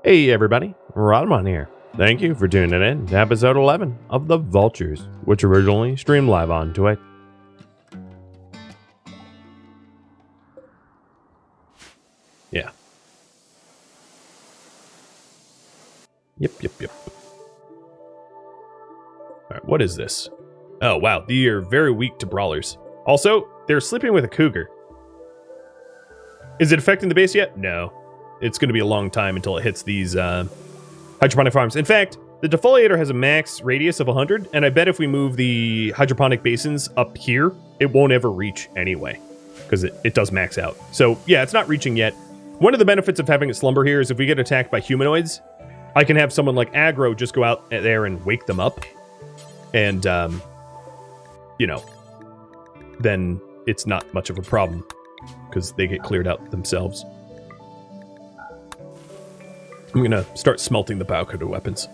Hey everybody, Rhadamant here. Thank you for tuning in to episode 11 of the Vaultures, which originally streamed live on Twitch. Yeah. Yep. Alright, what is this? Oh wow, they are very weak to brawlers. Also, they're sleeping with a cougar. Is it affecting the base yet? No. It's going to be a long time until it hits these hydroponic farms. In fact, the defoliator has a max radius of 100, and I bet if we move the hydroponic basins up here, it won't ever reach anyway, because it does max out. So yeah, it's not reaching yet. One of the benefits of having it slumber here is if we get attacked by humanoids, I can have someone like Aggro just go out there and wake them up, and, you know, then it's not much of a problem, because they get cleared out themselves. I'm gonna start smelting the biocoder weapons.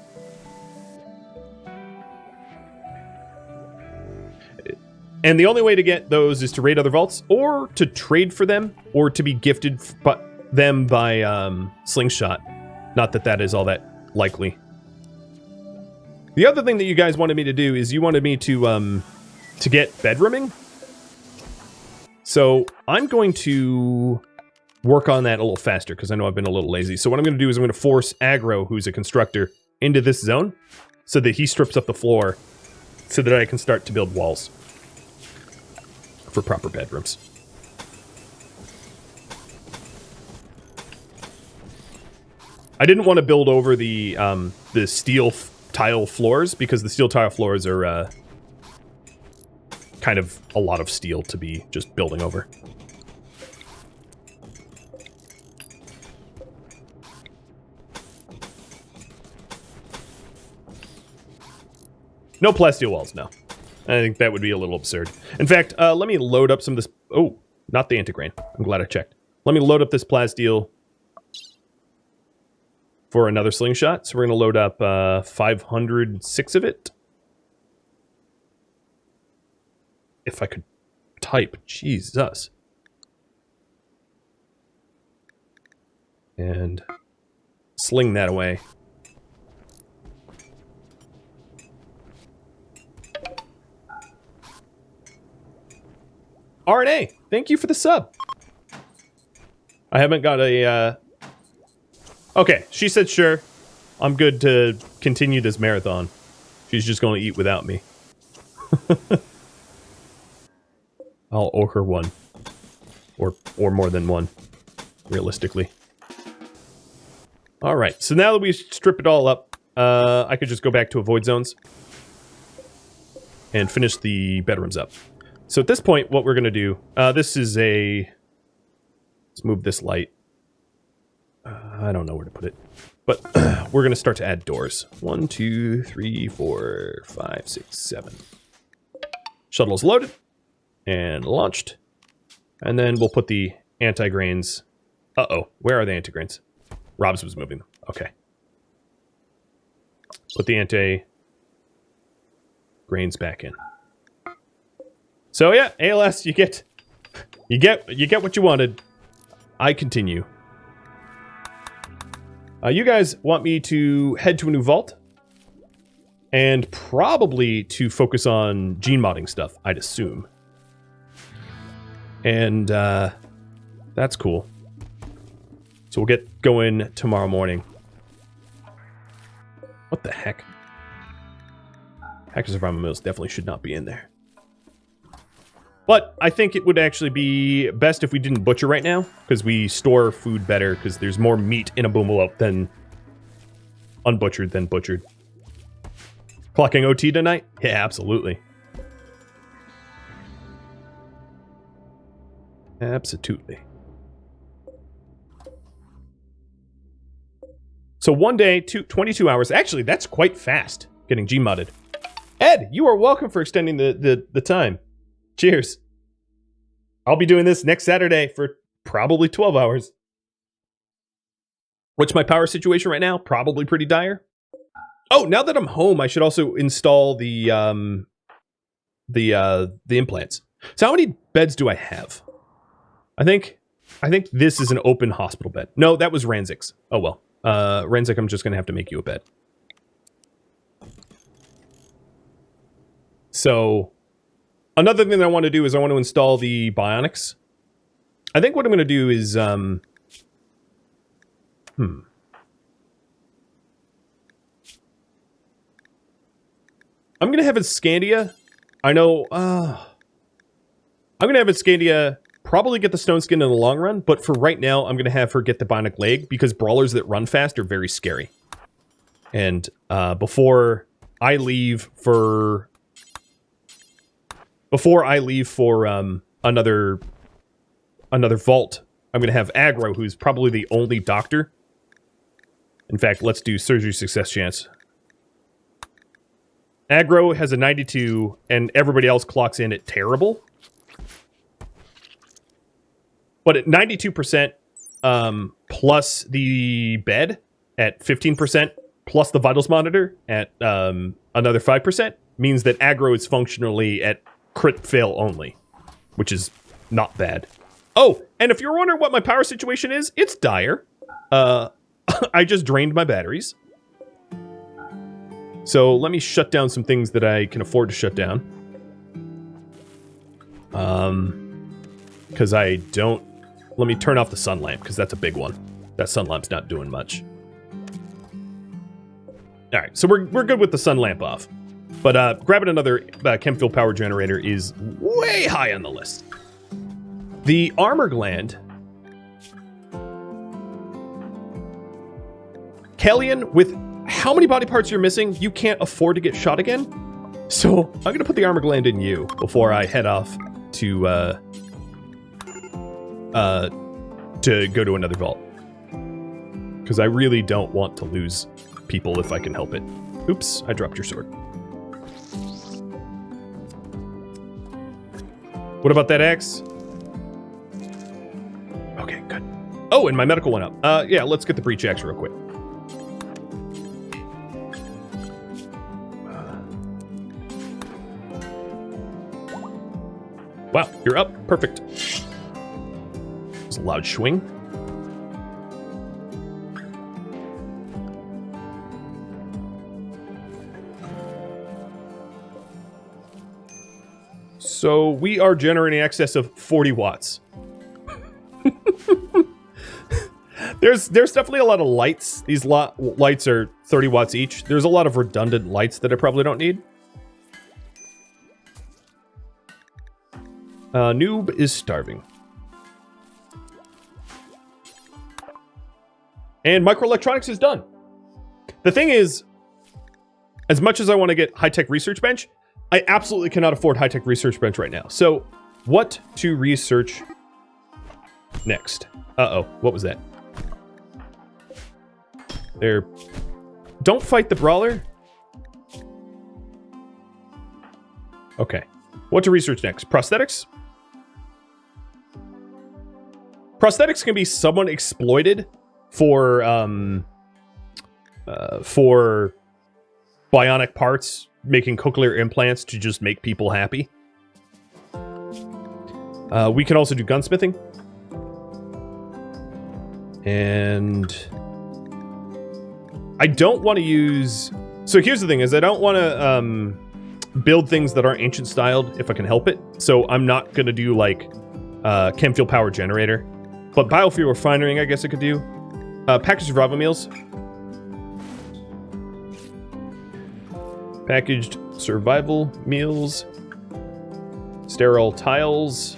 And the only way to get those is to raid other vaults, or to trade for them, or to be gifted them by Slingshot. Not that that is all that likely. The other thing that you guys wanted me to do is you wanted me to get bedrooming. So I'm going to work on that a little faster, because I know I've been a little lazy. So what I'm going to do is I'm going to force Aggro, who's a constructor, into this zone, so that he strips up the floor, so that I can start to build walls for proper bedrooms. I didn't want to build over the steel tile floors, because the steel tile floors are kind of a lot of steel to be just building over. No plasteel walls, no. I think that would be a little absurd. In fact, let me load up some of this... Oh, not the antigrain. I'm glad I checked. Let me load up this plasteel for another slingshot. So we're going to load up 506 of it. If I could type, Jesus. And sling that away. RNA, thank you for the sub. I haven't got a, Okay, she said sure. I'm good to continue this marathon. She's just going to eat without me. I'll owe her one. Or more than one, realistically. Alright, so now that we strip it all up, I could just go back to avoid zones and finish the bedrooms up. So at this point, what we're going to do, this is a... Let's move this light. I don't know where to put it. But we're going to start to add doors. 1, 2, 3, 4, 5, 6, 7. Shuttle is loaded and launched. And then we'll put the anti-grains. Uh-oh, where are the anti-grains? Robs was moving them. Okay. Put the anti-grains back in. So yeah, ALS, you get what you wanted. I continue. You guys want me to head to a new vault, and probably to focus on gene modding stuff, I'd assume. And that's cool. So we'll get going tomorrow morning. What the heck? Hackers of Rhadamant Mills definitely should not be in there. But I think it would actually be best if we didn't butcher right now, because we store food better, because there's more meat in a boomalope than unbutchered than butchered. Clocking OT tonight? Yeah, absolutely. Absolutely. So one day, 22 hours. Actually, that's quite fast, getting G-modded. Ed, you are welcome for extending the time. Cheers. I'll be doing this next Saturday for probably 12 hours. What's my power situation right now? Probably pretty dire. Oh, now that I'm home, I should also install the implants. So how many beds do I have? I think this is an open hospital bed. No, that was Ranzik's. Oh well. Renzik, I'm just going to have to make you a bed. So, another thing that I want to do is I want to install the bionics. I think what I'm going to do is, I'm going to have a Scandia. I know, I'm going to have a Scandia probably get the stone skin in the long run, but for right now, I'm going to have her get the bionic leg because brawlers that run fast are very scary. And before I leave for another vault, I'm going to have Aggro, who's probably the only doctor. In fact, let's do surgery success chance. Aggro has a 92, and everybody else clocks in at terrible. But at 92%, plus the bed at 15%, plus the vitals monitor at another 5%, means that Aggro is functionally at crit fail only, which is not bad. Oh, and if you're wondering what my power situation is, it's dire. I just drained my batteries. So let me shut down some things that I can afford to shut down. Because I don't... Let me turn off the sun lamp, because that's a big one. That sun lamp's not doing much. Alright, so we're good with the sun lamp off. But grabbing another chem fuel power generator is way high on the list. The armor gland... Kellyan, with how many body parts you're missing, you can't afford to get shot again. So I'm going to put the armor gland in you before I head off to go to another vault. Because I really don't want to lose people if I can help it. Oops, I dropped your sword. What about that axe? Okay, good. Oh, and my medical went up. Yeah, let's get the breach axe real quick. Wow, you're up. Perfect. It's a loud swing. So we are generating in excess of 40 watts. There's definitely a lot of lights. These lights are 30 watts each. There's a lot of redundant lights that I probably don't need. Noob is starving. And microelectronics is done. The thing is, as much as I want to get high-tech research bench, I absolutely cannot afford high-tech research bench right now. So, what to research next? Uh-oh, what was that? There. Don't fight the brawler. Okay. What to research next? Prosthetics? Prosthetics can be somewhat exploited for bionic parts, making cochlear implants to just make people happy. We can also do gunsmithing. And I don't want to use... So here's the thing, is I don't want to build things that aren't ancient styled if I can help it. So I'm not going to do like chem fuel power generator. But biofuel refining, I guess I could do. Packaged survival meals. Packaged survival meals. Sterile tiles.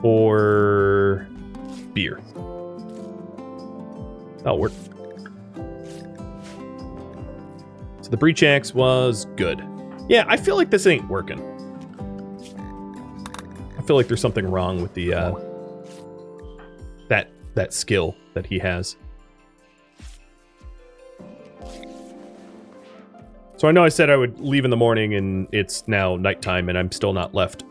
Or beer. That'll work. So the breach axe was good. Yeah, I feel like this ain't working. I feel like there's something wrong with the that skill that he has. So I know I said I would leave in the morning, and it's now nighttime, and I'm still not left.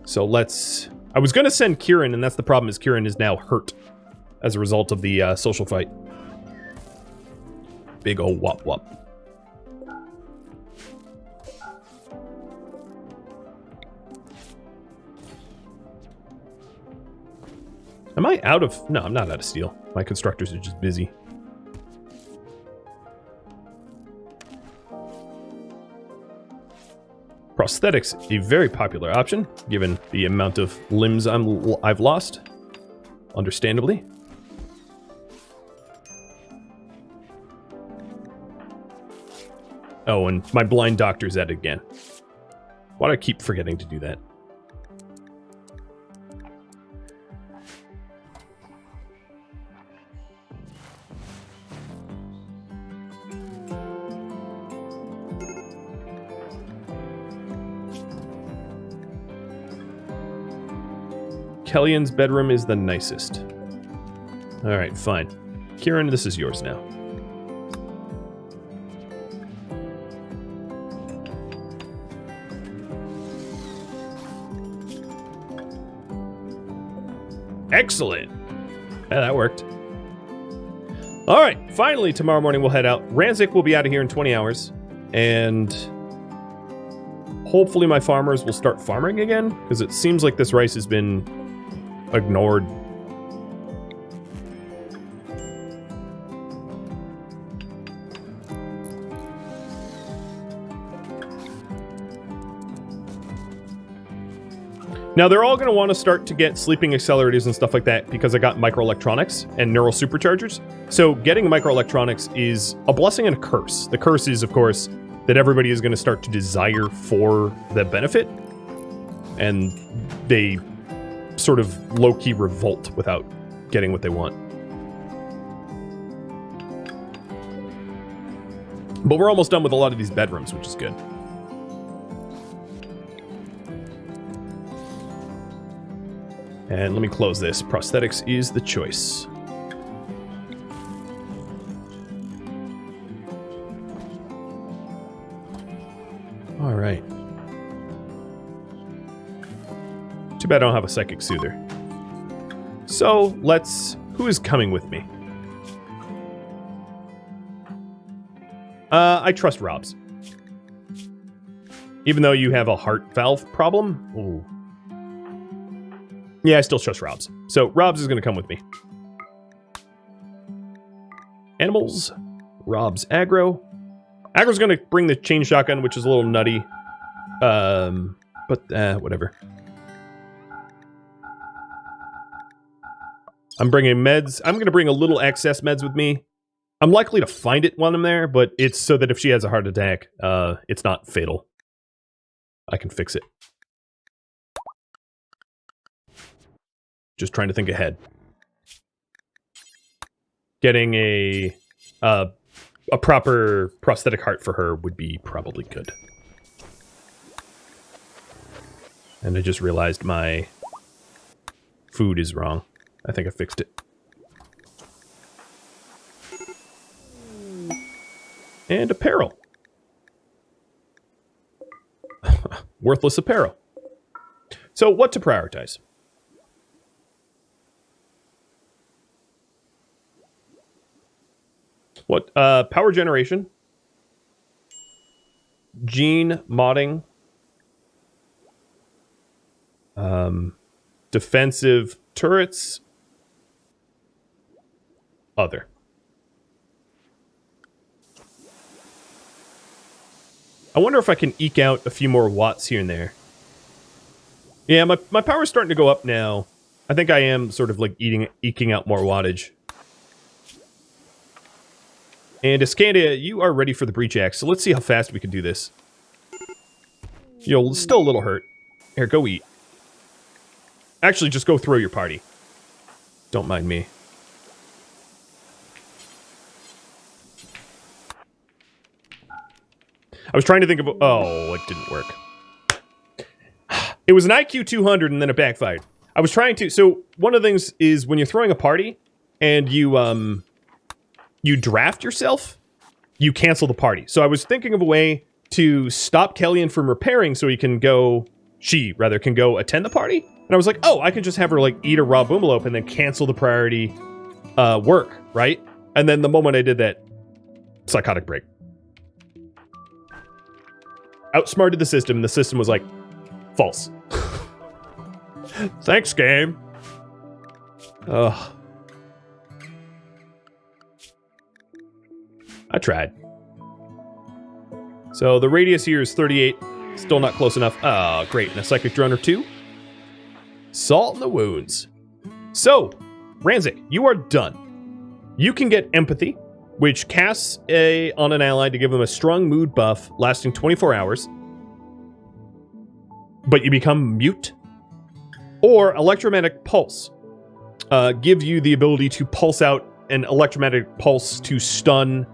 So let's... I was going to send Kieran, and that's the problem, is Kieran is now hurt as a result of the social fight. Big ol' wop wop. Am I out of... No, I'm not out of steel. My constructors are just busy. Prosthetics, a very popular option, given the amount of limbs I've lost. Understandably. Oh, and my blind doctor's at it again. Why do I keep forgetting to do that? Kellyan's bedroom is the nicest. Alright, fine. Kieran, this is yours now. Excellent! Yeah, that worked. Alright, finally tomorrow morning we'll head out. Ranzik will be out of here in 20 hours. And hopefully my farmers will start farming again, because it seems like this rice has been ignored. Now they're all going to want to start to get sleeping accelerators and stuff like that because I got microelectronics and neural superchargers. So getting microelectronics is a blessing and a curse. The curse is, of course, that everybody is going to start to desire for the benefit, and they sort of low-key revolt without getting what they want. But we're almost done with a lot of these bedrooms, which is good. And let me close this. Prosthetics is the choice. All right. Too bad I don't have a psychic soother. So let's... Who is coming with me? I trust Rob's. Even though you have a heart valve problem? Ooh. Yeah, I still trust Rob's. So Rob's is going to come with me. Animals. Rob's aggro. Aggro's going to bring the chain shotgun, which is a little nutty. But whatever. I'm bringing meds. I'm going to bring a little excess meds with me. I'm likely to find it when I'm there, but it's so that if she has a heart attack, it's not fatal. I can fix it. Just trying to think ahead. Getting a proper prosthetic heart for her would be probably good. And I just realized my food is wrong. I think I fixed it. And apparel. Worthless apparel. So what to prioritize? What? Power generation. Gene modding. Defensive turrets. Other. I wonder if I can eke out a few more watts here and there. Yeah, my power's starting to go up now. I think I am sort of like eking out more wattage. And Iscandia, you are ready for the breach axe, so let's see how fast we can do this. You're still a little hurt. Here, go eat. Actually, just go throw your party. Don't mind me. I was trying to think of... Oh, it didn't work. It was an IQ 200 and then it backfired. I was trying to... So, one of the things is when you're throwing a party and you draft yourself, you cancel the party. So I was thinking of a way to stop Kellyan from repairing so he can go... She, rather, can go attend the party. And I was like, oh, I can just have her, like, eat a raw boomalope and then cancel the priority work, right? And then the moment I did that, psychotic break. Outsmarted the system, and the system was like, false. Thanks, game. Ugh. I tried. So the radius here is 38. Still not close enough. Oh, great. And a psychic drone or 2. Salt in the wounds. So, Ranzik, you are done. You can get empathy, which casts on an ally to give them a strong mood buff lasting 24 hours. But you become mute. Or electromagnetic pulse. Gives you the ability to pulse out an electromagnetic pulse to stun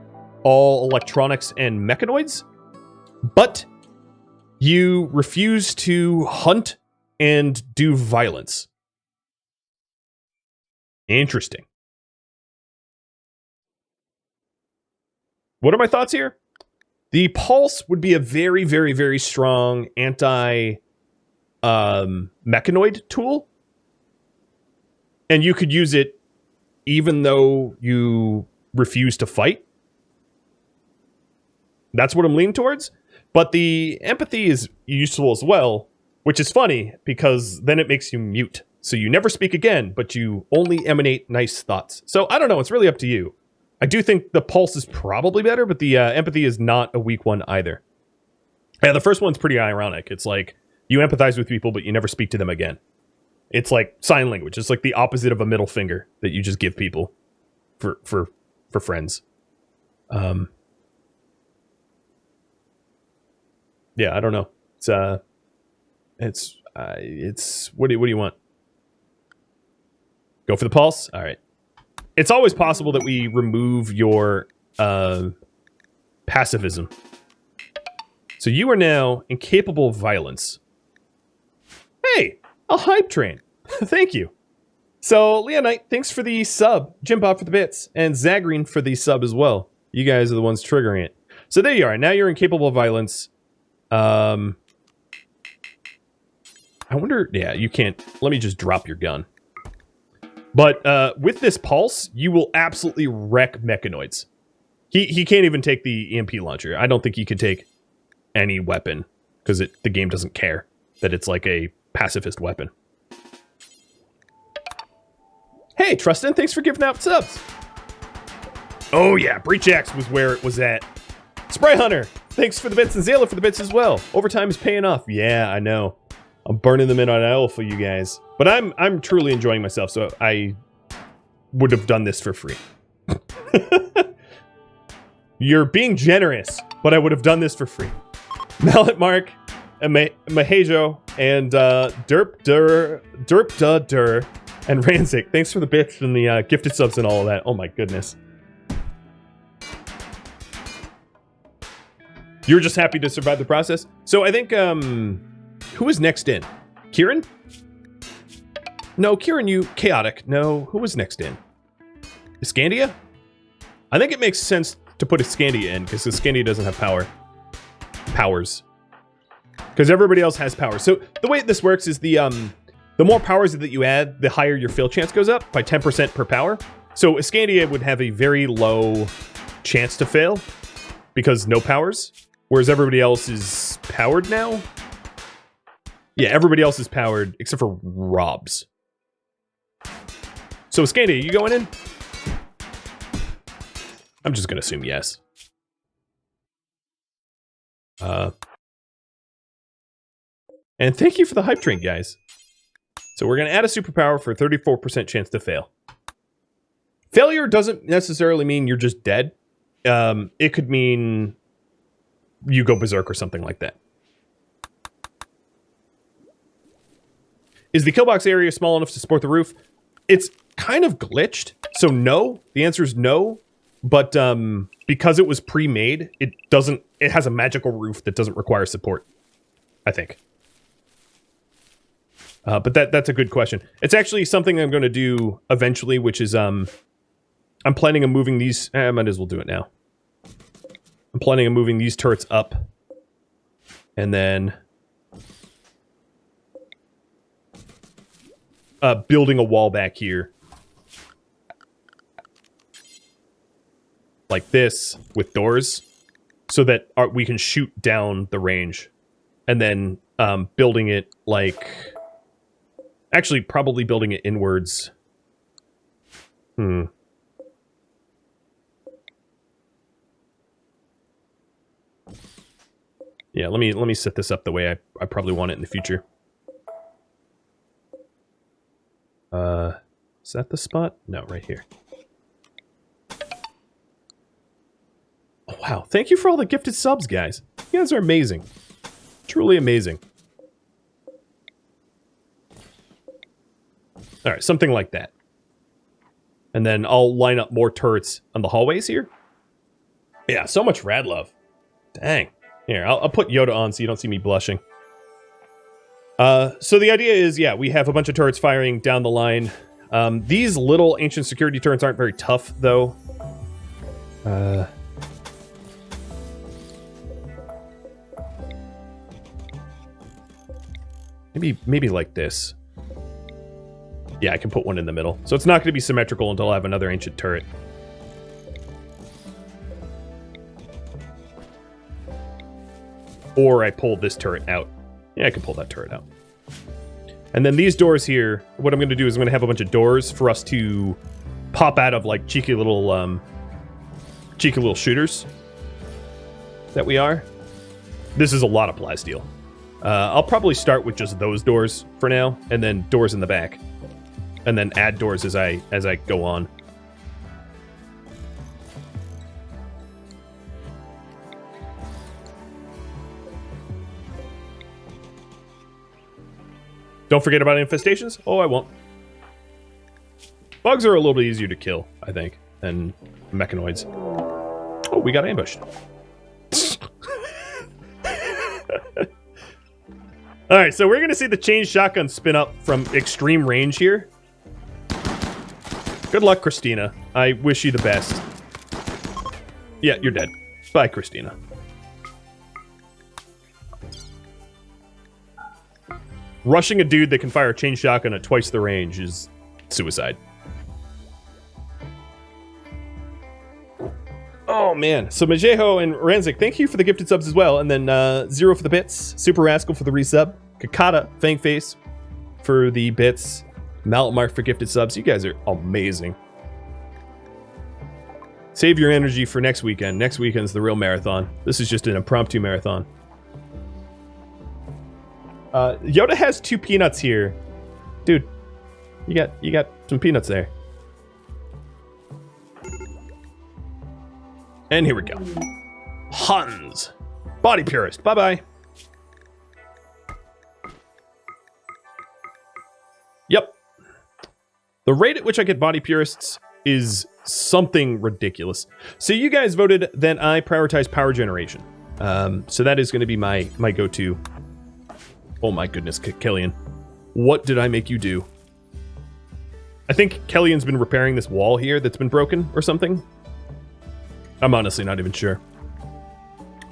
all electronics and mechanoids. But you refuse to hunt and do violence. Interesting. What are my thoughts here? The pulse would be a very, very, very strong anti-mechanoid tool. And you could use it even though you refuse to fight. That's what I'm leaning towards. But the empathy is useful as well, which is funny because then it makes you mute. So you never speak again, but you only emanate nice thoughts. So I don't know. It's really up to you. I do think the pulse is probably better, but the empathy is not a weak one either. Yeah, the first one's pretty ironic. It's like you empathize with people, but you never speak to them again. It's like sign language. It's like the opposite of a middle finger that you just give people for friends. Yeah, I don't know. It's what do you want? Go for the pulse? All right. It's always possible that we remove your pacifism. So you are now incapable of violence. Hey, a hype train. Thank you. So Leonite, thanks for the sub. Jimbob for the bits. And Zagreen for the sub as well. You guys are the ones triggering it. So there you are. Now you're incapable of violence. I wonder... Yeah, you can't... Let me just drop your gun. But with this pulse, you will absolutely wreck mechanoids. He can't even take the EMP launcher. I don't think he could take any weapon. Because the game doesn't care that it's like a pacifist weapon. Hey, Trustin, thanks for giving out subs. Oh yeah, Breach Axe was where it was at. Spray Hunter, thanks for the bits, and Zayla for the bits as well. Overtime is paying off. Yeah, I know. I'm burning them in on oil for you guys. But I'm truly enjoying myself, so I would have done this for free. You're being generous, but I would have done this for free. Mallet Mark, and Mahejo, and Derp, and Ranzik. Thanks for the bits and the gifted subs and all of that. Oh my goodness. You're just happy to survive the process? So I think, who is next in? Kieran? No, Kieran, you... Chaotic. No, who was next in? Iscandia? I think it makes sense to put Iscandia in, because Iscandia doesn't have powers. Because everybody else has powers. So the way this works is the more powers that you add, the higher your fail chance goes up by 10% per power. So Iscandia would have a very low chance to fail, because no powers. Whereas everybody else is powered now? Yeah, everybody else is powered, except for Rob's. So, Scandia, you going in? I'm just going to assume yes. And thank you for the hype train, guys. So we're going to add a superpower for a 34% chance to fail. Failure doesn't necessarily mean you're just dead. It could mean you go berserk or something like that. Is the killbox area small enough to support the roof? It's kind of glitched, so no. The answer is no. But because it was pre-made, it has a magical roof that doesn't require support, I think. But that's a good question. It's actually something I'm going to do eventually, which is I'm planning on moving these. I might as well do it now. I'm planning on moving these turrets up, and then building a wall back here, like this, with doors, so that we can shoot down the range, and then building it like, actually probably building it inwards Yeah, let me set this up the way I probably want it in the future. Is that the spot? No, right here. Oh, wow. Thank you for all the gifted subs, guys. You guys are amazing. Truly amazing. Alright, something like that. And then I'll line up more turrets on the hallways here. Yeah, so much rad love. Dang. Here, I'll put Yoda on so you don't see me blushing. So the idea is, yeah, we have a bunch of turrets firing down the line. These little ancient security turrets aren't very tough, though. Maybe like this. Yeah, I can put one in the middle. So it's not going to be symmetrical until I have another ancient turret. Or I pull this turret out. Yeah, I can pull that turret out. And then these doors here, what I'm going to do is I'm going to have a bunch of doors for us to pop out of, like, cheeky little shooters that we are. This is a lot of plasteel. I'll probably start with just those doors for now, and then doors in the back. And then add doors as I go on. Don't forget about infestations? Oh, I won't. Bugs are a little bit easier to kill, I think, than mechanoids. Oh, we got ambushed. Alright, so we're going to see the chain shotgun spin up from extreme range here. Good luck, Christina. I wish you the best. Yeah, you're dead. Bye, Christina. Rushing a dude that can fire a chain shotgun at twice the range is suicide. Oh, man. So Majeho and Renzik, thank you for the gifted subs as well. And then Zero for the bits. Super Rascal for the resub. Kakata, Fangface for the bits. Malmark for gifted subs. You guys are amazing. Save your energy for next weekend. Next weekend's the real marathon. This is just an impromptu marathon. Yoda has 2 peanuts here. Dude, you got some peanuts there. And here we go. Hans. Body Purist. Bye-bye. Yep. The rate at which I get Body Purists is something ridiculous. So you guys voted that I prioritize power generation. So that is going to be my go-to. Oh my goodness, Kellyan. What did I make you do? I think Kellyan's been repairing this wall here that's been broken or something. I'm honestly not even sure.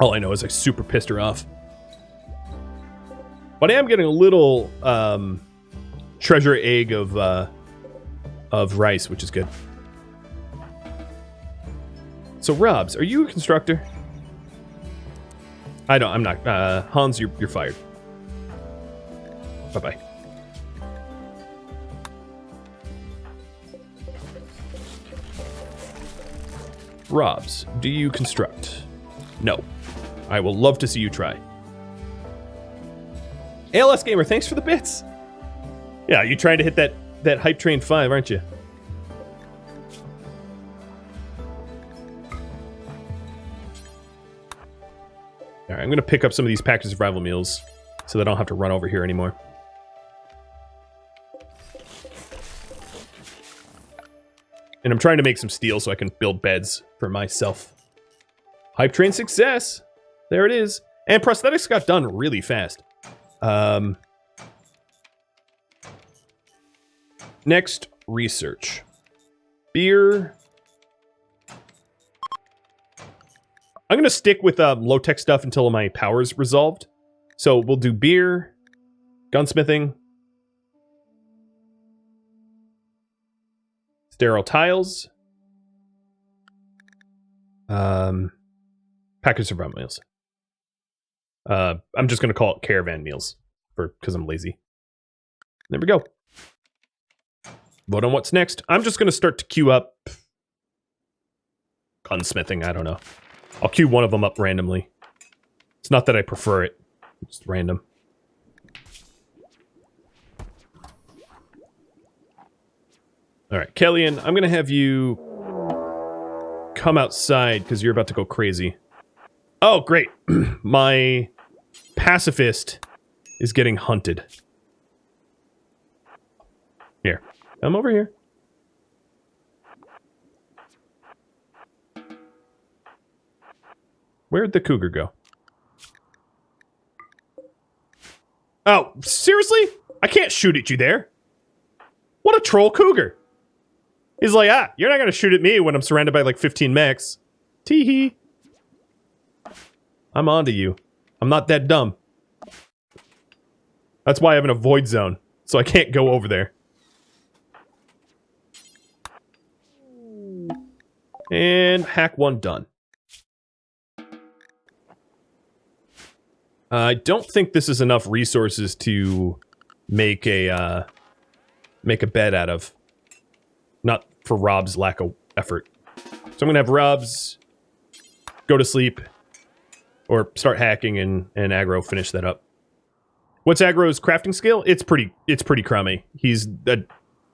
All I know is I super pissed her off. But I am getting a little treasure egg of rice, which is good. So Robs, are you a constructor? I'm not. Hans, you're fired. Bye-bye. Robs, do you construct? No. I will love to see you try. ALS Gamer, thanks for the bits. Yeah, you trying to hit that hype train 5, aren't you? All right, I'm going to pick up some of these packages of rival meals so that I don't have to run over here anymore. And I'm trying to make some steel so I can build beds for myself. Hype train success! There it is. And prosthetics got done really fast. Next, research. Beer. I'm going to stick with low-tech stuff until my power's resolved. So we'll do beer, gunsmithing, sterile tiles, package of rum meals. I'm just going to call it caravan meals because I'm lazy. There we go. Vote on what's next. I'm just going to start to queue up gunsmithing. I don't know. I'll queue one of them up randomly. It's not that I prefer it. It's random. All right, Kellyanne, I'm going to have you come outside because you're about to go crazy. Oh, great. My pacifist is getting hunted. Here. Come over here. Where'd the cougar go? Oh, seriously? I can't shoot at you there. What a troll cougar. He's like, you're not going to shoot at me when I'm surrounded by like 15 mechs. Tee-hee. I'm onto you. I'm not that dumb. That's why I have an avoid zone, so I can't go over there. And hack one done. I don't think this is enough resources to make a bed out of. Not for Rob's lack of effort. So I'm gonna have Rob's go to sleep or start hacking and Aggro finish that up. What's Aggro's crafting skill? It's pretty crummy. He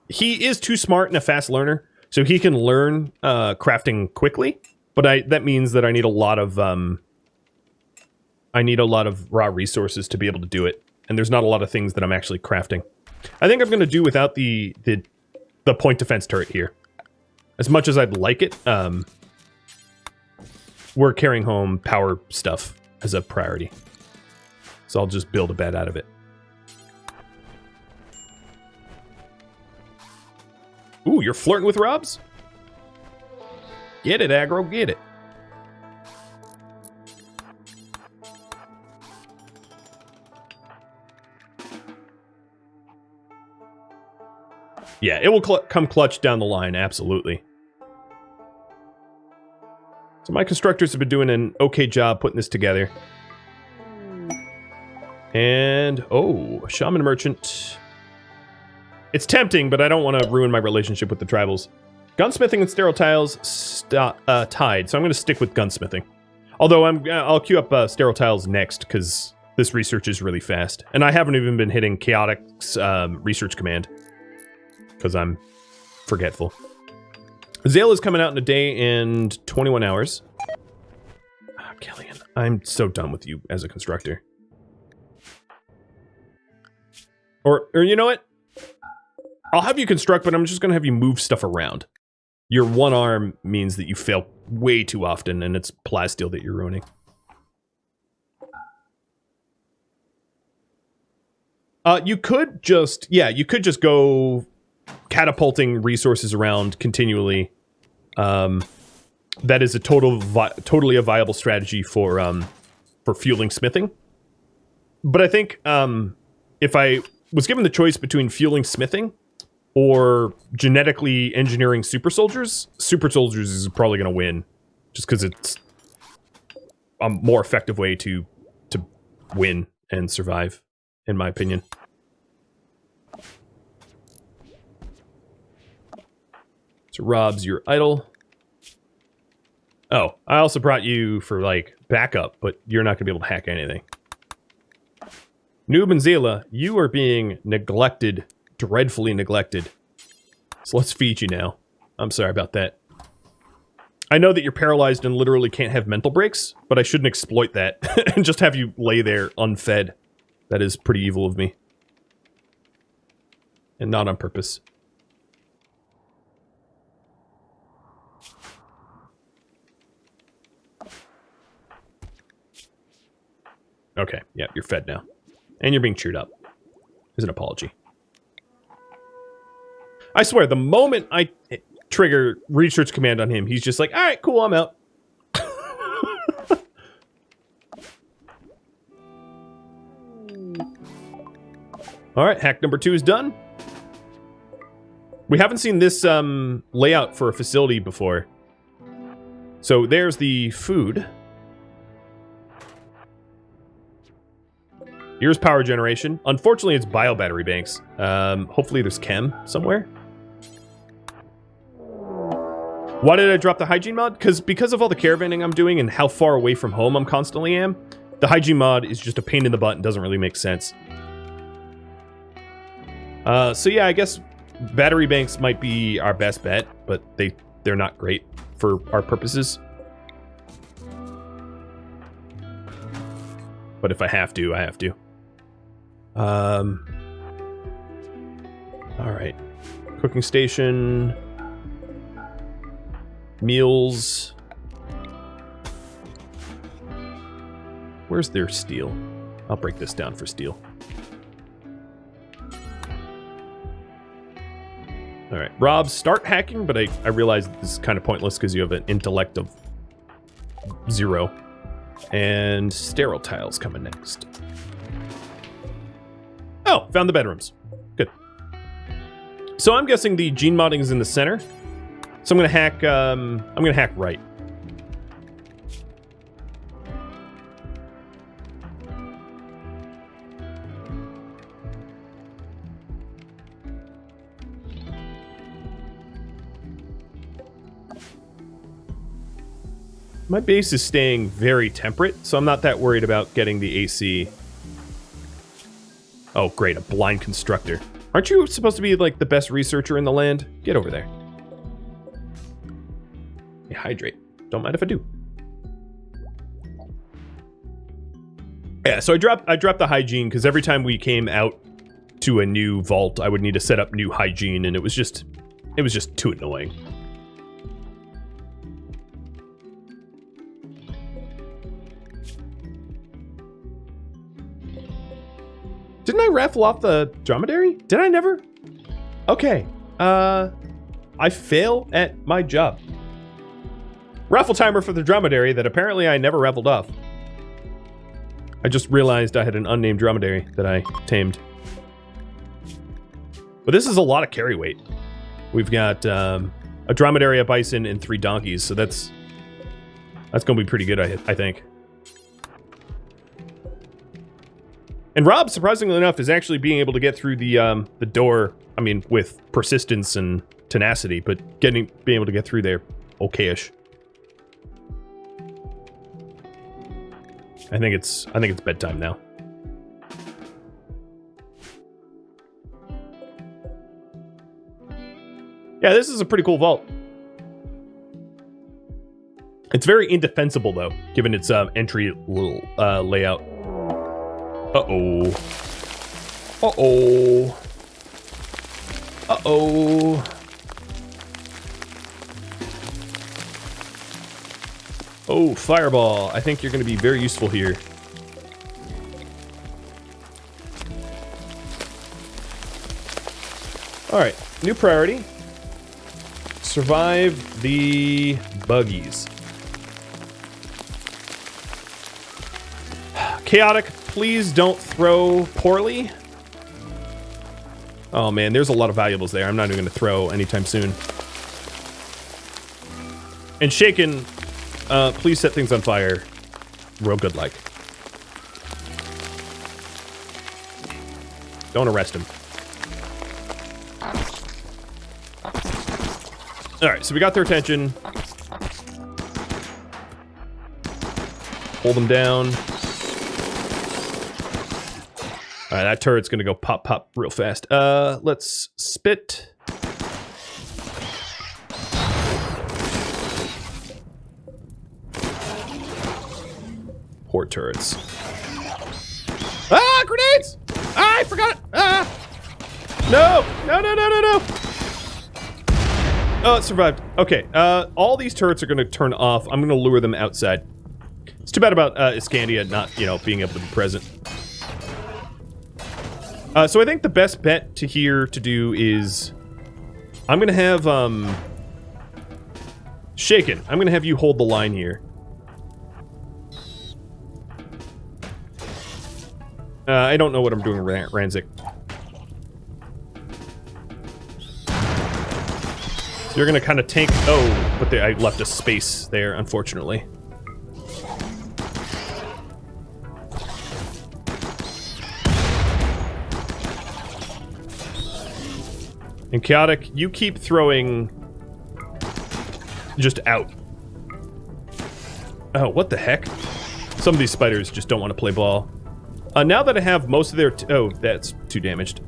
is too smart and a fast learner, so he can learn crafting quickly. But that means that I need a lot of raw resources to be able to do it, and there's not a lot of things that I'm actually crafting. I think I'm gonna do without the point defense turret here. As much as I'd like it, we're carrying home power stuff as a priority. So I'll just build a bed out of it. Ooh, you're flirting with Robs? Get it, Aggro, get it. Yeah, it will come clutch down the line, absolutely. So my constructors have been doing an okay job putting this together. And, oh, Shaman Merchant. It's tempting, but I don't want to ruin my relationship with the tribals. Gunsmithing and sterile tiles tied, so I'm going to stick with gunsmithing. Although I'll queue up sterile tiles next, because this research is really fast. And I haven't even been hitting Chaotic's research command. Because I'm forgetful. Zale is coming out in a day and 21 hours. Oh, Kellyanne, I'm so done with you as a constructor. Or you know what? I'll have you construct, but I'm just going to have you move stuff around. Your one arm means that you fail way too often, and it's plasteel that you're ruining. You could just go catapulting resources around continually. That is a totally a viable strategy for fueling smithing. But I think if I was given the choice between fueling smithing or genetically engineering super soldiers is probably going to win, just because it's a more effective way to win and survive, in my opinion. So Rob's your idol. Oh, I also brought you for, like, backup, but you're not going to be able to hack anything. Noob and Zila, you are being neglected, dreadfully neglected. So let's feed you now. I'm sorry about that. I know that you're paralyzed and literally can't have mental breaks, but I shouldn't exploit that and just have you lay there unfed. That is pretty evil of me. And not on purpose. Okay, yeah, you're fed now. And you're being chewed up. As an apology. I swear, the moment I trigger research command on him, he's just like, alright, cool, I'm out. Alright, hack number 2 is done. We haven't seen this layout for a facility before. So there's the food. Here's power generation. Unfortunately, it's bio battery banks. Hopefully there's chem somewhere. Why did I drop the hygiene mod? Because of all the caravanning I'm doing and how far away from home I'm constantly am, the hygiene mod is just a pain in the butt and doesn't really make sense. So yeah, I guess battery banks might be our best bet, but they're not great for our purposes. But if I have to, I have to. All right. Cooking station. Meals. Where's their steel? I'll break this down for steel. All right. Rob, start hacking, but I realize this is kind of pointless because you have an intellect of 0. And sterile tiles coming next. Oh, found the bedrooms. Good. So I'm guessing the gene modding is in the center. So I'm gonna hack. I'm gonna hack right. My base is staying very temperate, so I'm not that worried about getting the AC. Oh, great, a blind constructor. Aren't you supposed to be, like, the best researcher in the land? Get over there. Yeah, hydrate. Don't mind if I do. Yeah, so I dropped the hygiene, because every time we came out to a new vault, I would need to set up new hygiene, and it was just too annoying. Didn't I raffle off the dromedary? Did I never? Okay. I fail at my job. Raffle timer for the dromedary that apparently I never raffled off. I just realized I had an unnamed dromedary that I tamed. But this is a lot of carry weight. We've got a dromedary, a bison, and 3 donkeys, so that's gonna be pretty good, I think. And Rob, surprisingly enough, is actually being able to get through the door, I mean, with persistence and tenacity, but being able to get through there, okay-ish. I think it's bedtime now. Yeah, this is a pretty cool vault. It's very indefensible, though, given its entry layout. Uh-oh. Uh-oh. Uh-oh. Oh, fireball. I think you're going to be very useful here. All right, new priority. Survive the buggies. Chaotic, please don't throw poorly. Oh man, there's a lot of valuables there. I'm not even going to throw anytime soon. And Shaken, please set things on fire real good like. Don't arrest him. Alright, so we got their attention. Hold them down. Alright, that turret's gonna go pop, pop real fast. Let's spit. Poor turrets. Ah, grenades! Ah, I forgot it! Ah! No! No, no, no, no, no! Oh, it survived. Okay, all these turrets are gonna turn off. I'm gonna lure them outside. It's too bad about Iscandia not, you know, being able to be present. So I think the best bet to do is I'm gonna have Shaken. I'm gonna have you hold the line here. I don't know what I'm doing, Ranzik. So you're gonna kind of tank. Oh, but I left a space there, unfortunately. And Chaotic, you keep throwing just out. Oh, what the heck? Some of these spiders just don't want to play ball. Now that I have most of their... oh, that's too damaged.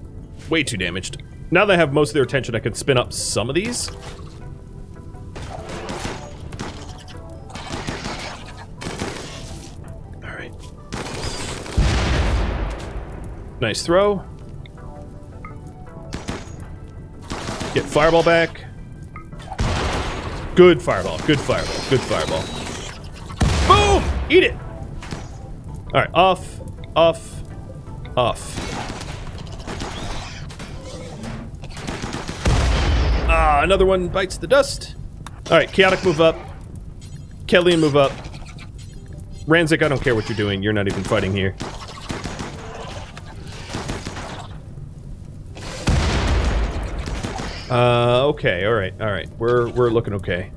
Way too damaged. Now that I have most of their attention, I can spin up some of these. Alright. Nice throw. Get fireball back. Good fireball, good fireball, good fireball. Boom! Eat it! Alright, off, off, off. Ah, another one bites the dust. Alright, Chaotic move up. Kellyan move up. Ranzik, I don't care what you're doing, you're not even fighting here. Okay, alright. We're looking okay.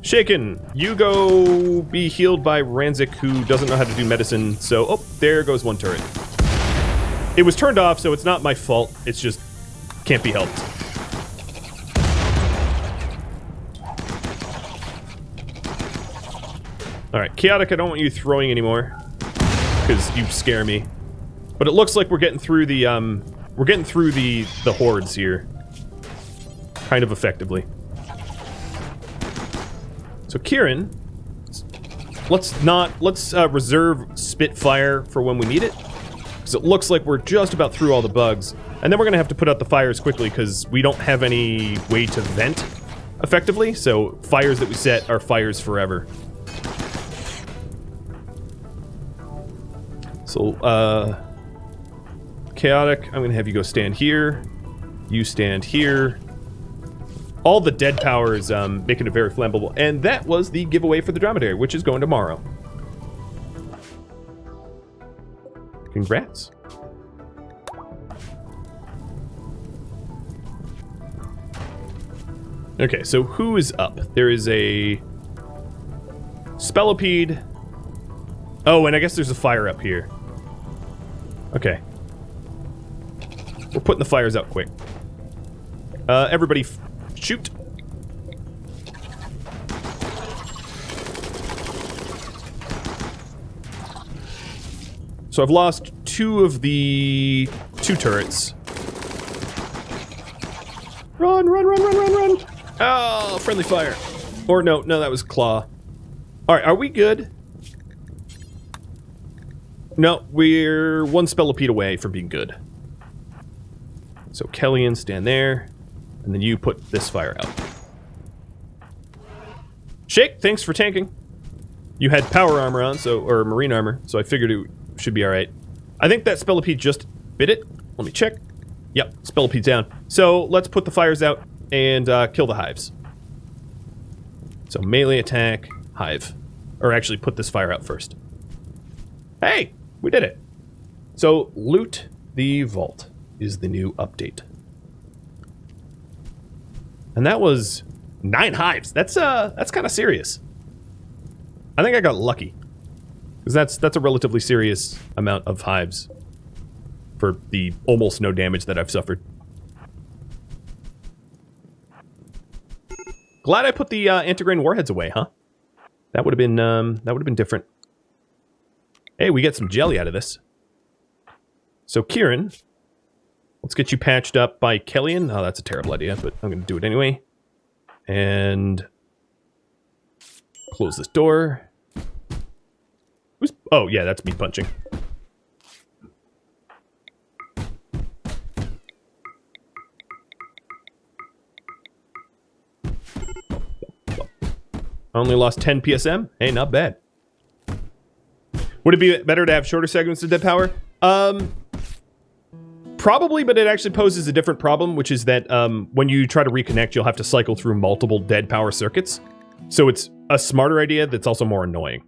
Shaken, you go be healed by Ranzik, who doesn't know how to do medicine, so... oh, there goes one turret. It was turned off, so it's not my fault. It's just... can't be helped. Alright, Chaotic, I don't want you throwing anymore. Because you scare me. But it looks like we're getting through the, the hordes here. Kind of effectively. So Kieran, let's reserve Spitfire for when we need it. Because it looks like we're just about through all the bugs. And then we're gonna have to put out the fires quickly because we don't have any way to vent effectively. So fires that we set are fires forever. So, Chaotic, I'm gonna have you go stand here. You stand here. All the dead power is making it very flammable. And that was the giveaway for the Dromedary, which is going tomorrow. Congrats. Okay, so who is up? There is a Spellipede. Oh, and I guess there's a fire up here. Okay. We're putting the fires out quick. Everybody shoot. So I've lost two of the two turrets. Run, run, run, run, run, run! Oh, friendly fire. Or no, that was claw. Alright, are we good? No, we're one Spellipede away from being good. So Kellyan, stand there. And then you put this fire out. Shake, thanks for tanking. You had power armor on, or marine armor, so I figured it should be alright. I think that Spellipede just bit it. Let me check. Yep, Spellipede's down. So let's put the fires out and kill the hives. So melee attack, hive. Or actually put this fire out first. Hey, we did it. So loot the vault is the new update. And that was 9 hives. That's kind of serious. I think I got lucky. Because that's a relatively serious amount of hives for the almost no damage that I've suffered. Glad I put the anti-grain warheads away, huh? That would have been different. Hey, we get some jelly out of this. So Kieran, let's get you patched up by Kellyan. Oh, that's a terrible idea, but I'm going to do it anyway. And close this door. Who's... oh, yeah, that's me punching. I only lost 10 PSM. Hey, not bad. Would it be better to have shorter segments of dead power? Probably, but it actually poses a different problem, which is that when you try to reconnect, you'll have to cycle through multiple dead power circuits. So it's a smarter idea that's also more annoying,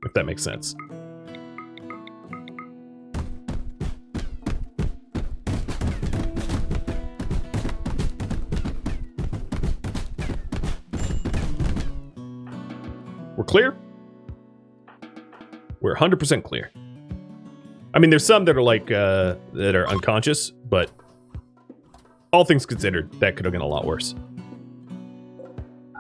if that makes sense. We're clear? We're 100% clear. I mean, there's some that are like, that are unconscious, but all things considered, that could have been a lot worse.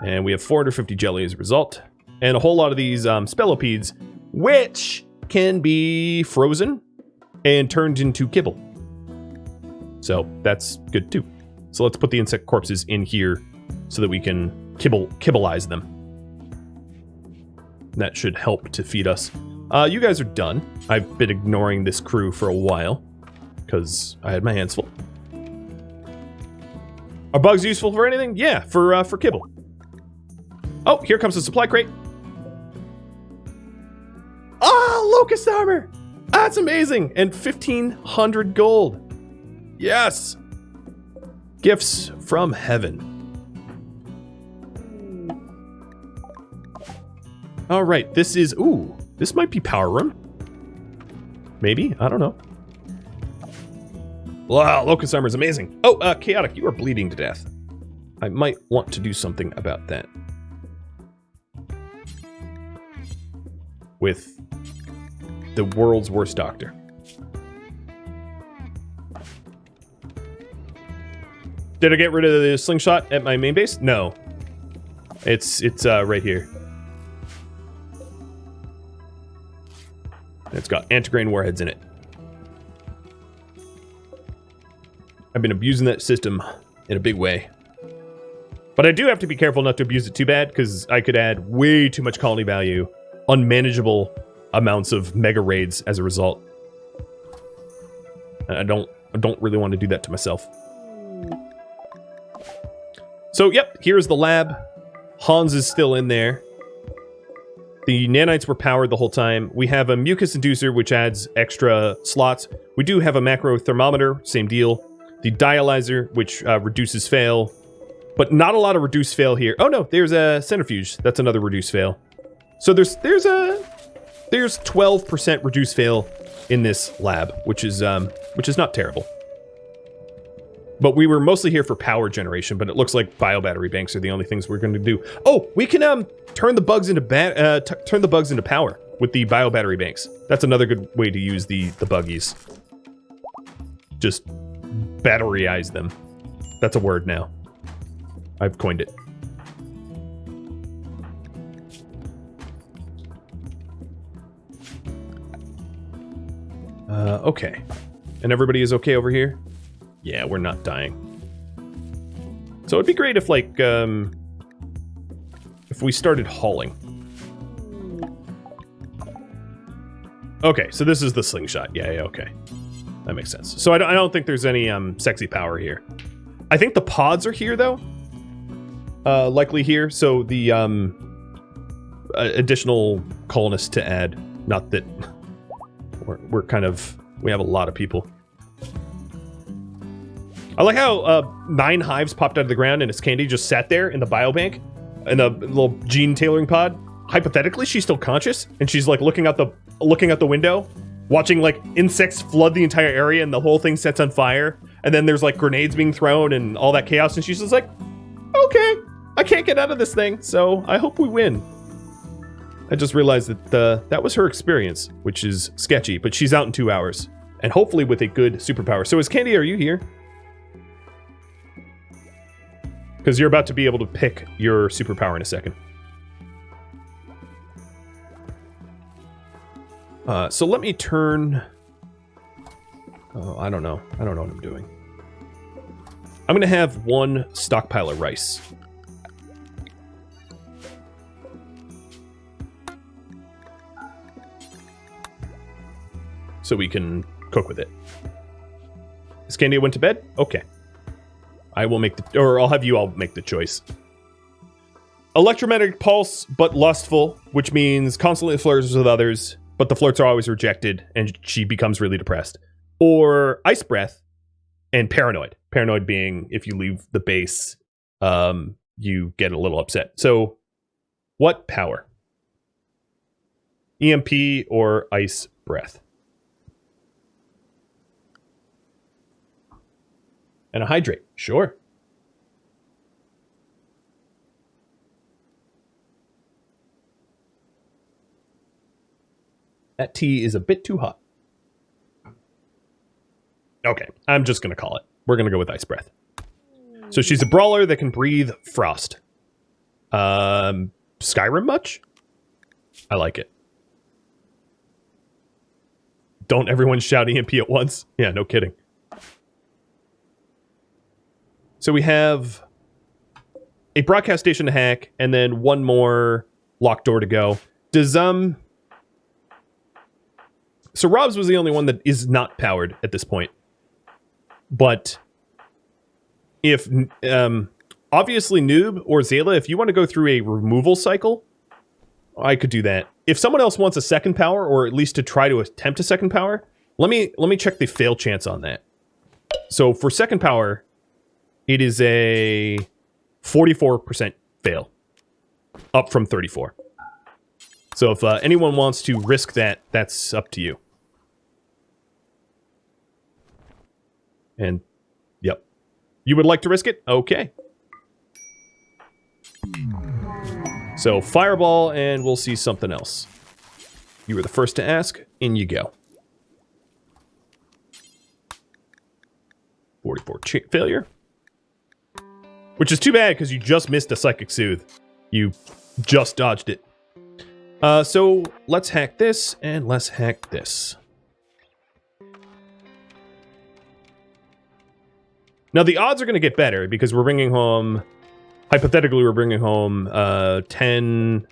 And we have 450 jelly as a result. And a whole lot of these spellopedes, which can be frozen and turned into kibble. So that's good too. So let's put the insect corpses in here so that we can kibbleize them. That should help to feed us. You guys are done. I've been ignoring this crew for a while because I had my hands full. Are bugs useful for anything? Yeah, for kibble. Oh, here comes the supply crate. Oh, locust armor! That's amazing! And 1,500 gold. Yes! Gifts from heaven. All right, this is... Ooh, this might be power room. Maybe? I don't know. Wow, locust armor is amazing. Oh, Chaotic, you are bleeding to death. I might want to do something about that. With the world's worst doctor. Did I get rid of the slingshot at my main base? No. It's right here. It's got antigrain warheads in it. I've been abusing that system in a big way. But I do have to be careful not to abuse it too bad, because I could add way too much colony value, unmanageable amounts of mega raids as a result. And I don't really want to do that to myself. So, yep, here's the lab. Hans is still in there. The nanites were powered the whole time. We have a mucus inducer, which adds extra slots. We do have a macro thermometer, same deal. The dialyzer, which reduces fail. But not a lot of reduced fail here. Oh no, there's a centrifuge. That's another reduced fail. So there's 12% reduced fail in this lab, which is not terrible. But we were mostly here for power generation, but it looks like biobattery banks are the only things we're going to do. Oh, we can turn the bugs into power with the biobattery banks. That's another good way to use the buggies. Just batteryize them. That's a word now. I've coined it. Okay. And everybody is okay over here? Yeah, we're not dying. So it'd be great if, like, if we started hauling. Okay, so this is the slingshot. Yeah, okay. That makes sense. So I don't think there's any sexy power here. I think the pods are here, though. Likely here. So the additional colonists to add. Not that we're kind of... We have a lot of people. I like how 9 hives popped out of the ground and Candy just sat there in the biobank in the little gene-tailoring pod. Hypothetically, she's still conscious and she's like looking out the window, watching like insects flood the entire area and the whole thing sets on fire. And then there's like grenades being thrown and all that chaos. And she's just like, okay, I can't get out of this thing, so I hope we win. I just realized that that was her experience, which is sketchy, but she's out in 2 hours and hopefully with a good superpower. So Candy, are you here? Because you're about to be able to pick your superpower in a second. So let me turn... Oh, I don't know. I don't know what I'm doing. I'm going to have 1 stockpile of rice. So we can cook with it. Is Candy went to bed? Okay. I will make the... Or I'll have you all make the choice. Electromagnetic pulse, but lustful, which means constantly flirts with others, but the flirts are always rejected, and she becomes really depressed. Or ice breath and paranoid. Paranoid being if you leave the base, you get a little upset. So, what power? EMP or ice breath? And a hydrate. Sure. That tea is a bit too hot. Okay, I'm just going to call it. We're going to go with ice breath. So she's a brawler that can breathe frost. Skyrim much? I like it. Don't everyone shout EMP at once? Yeah, no kidding. So we have a broadcast station to hack, and then one more locked door to go. Does, So Rob's was the only one that is not powered at this point. But if, obviously Noob or Zayla, if you want to go through a removal cycle, I could do that. If someone else wants a second power, or at least to try to attempt a second power, let me check the fail chance on that. So for second power, it is a 44% fail, up from 34. So if anyone wants to risk that, that's up to you. And, yep. You would like to risk it? Okay. So, fireball, and we'll see something else. You were the first to ask. In you go. 44 failure. Which is too bad, because you just missed a Psychic Soothe. You just dodged it. So, let's hack this, and let's hack this. Now, the odds are going to get better, because we're bringing home... Hypothetically, we're bringing home 10,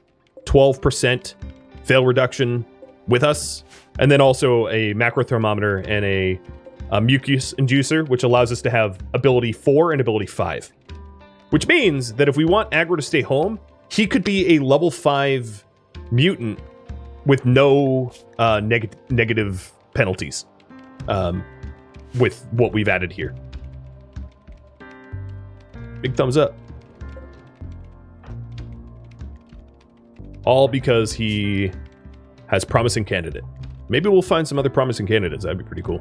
12% fail reduction with us. And then also a macro thermometer and a mucus inducer, which allows us to have ability 4 and ability 5. Which means that if we want Aggro to stay home, he could be a level 5 mutant with no negative penalties with what we've added here. Big thumbs up. All because he has promising candidate. Maybe we'll find some other promising candidates. That'd be pretty cool.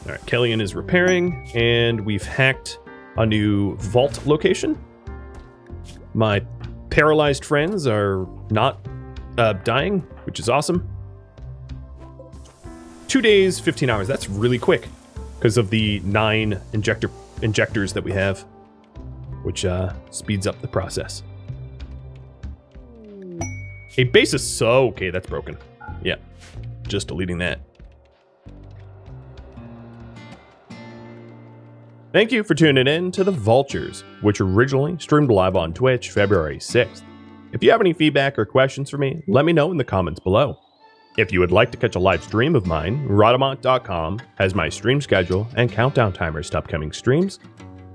All right, Kellyan is repairing, and we've hacked a new vault location. My paralyzed friends are not dying, which is awesome. 2 days, 15 hours. That's really quick because of the 9 injectors that we have, which speeds up the process. A base is so... Okay, that's broken. Yeah, just deleting that. Thank you for tuning in to the Vaultures, which originally streamed live on Twitch February 6th. If you have any feedback or questions for me, let me know in the comments below. If you would like to catch a live stream of mine, Rhadamant.com has my stream schedule and countdown timers to upcoming streams,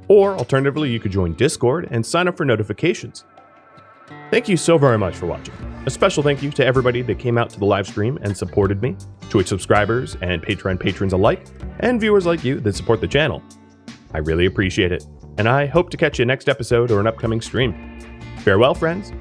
or alternatively you could join Discord and sign up for notifications. Thank you so very much for watching. A special thank you to everybody that came out to the live stream and supported me, Twitch subscribers and Patreon patrons alike, and viewers like you that support the channel. I really appreciate it, and I hope to catch you next episode or an upcoming stream. Farewell, friends.